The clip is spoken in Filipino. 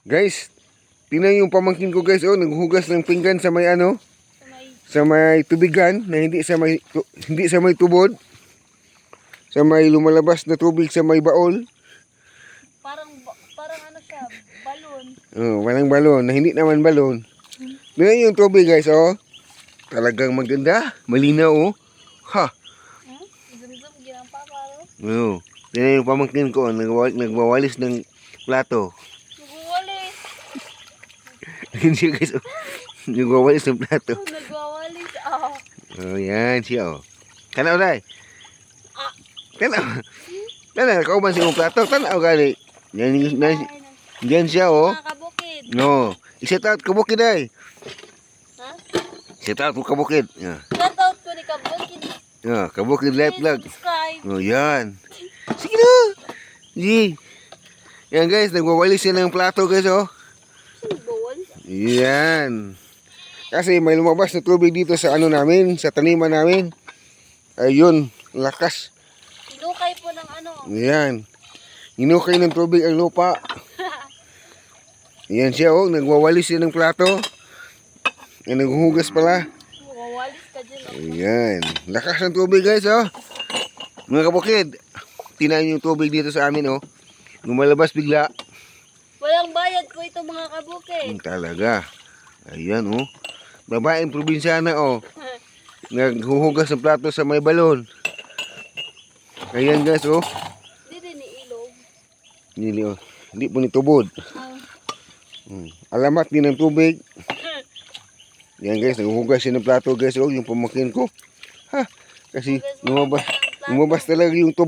Guys, tingnan yung pamangkin ko guys, oh, naghuhugas ng pinggan sa may ano, Sa may sa may tubigan na hindi sa may tubod. Sa may lumalabas na tubig sa may baol. parang ano siya, balon. Oh, walang balon, na hindi naman balon. Tingnan yung tubig guys, oh. Talagang maganda, malinaw, oh. Ha. Zoom ginampa paro. Oh, tingnan yung pamangkin ko, nagwawalis ng plato. Nagwawalis. Yan siya guys, oh. Nagwawalis ng plato. Nagwawalis. Oh, yan siya, oh. Tanaw dai. Ah. Tanaw. Tanaw, kauban sa imong plato. Tanaw gali. Yan siya, oh. Mga kabukid. No. I-set out kabukid dai. Ha? Set out mo kabukid. Yeah. Shout out ko ni kabukid. Yeah, kabukid live vlog. Subscribe. Oh, yan. Sige na. Sige. Yan guys, nagwawalis siya ng plato guys, oh. Bawal. Yan. Kasi may lumabas na tubig dito sa ano namin, sa taniman namin. Ayun, lakas. Inukay po ng ano. Yan. Inukay ng tubig ang lupa. Yan siya, oh. Nagwawalis siya ng plato. Yan, naghuhugas pala. Nagwawalis ka dyan. Ayan. Lakas ng tubig guys, oh. Mga kabukid, tinayin yung tubig dito sa amin, oh. Lumalabas bigla. Walang bayad ko ito mga kabukid. Talaga. Ayan, oh. Babaeng probinsyana, oh. Naghuhugas ng plato sa may balon. Ayan guys, oh. Hindi din ni ilog. Hindi, oh. Hindi po nitubod. Alamat din ng tubig. Yan guys, naghuhugas siya ng plato guys, oh. Yung pamangkin ko. Ha? Kasi lumabas talaga yung tubig.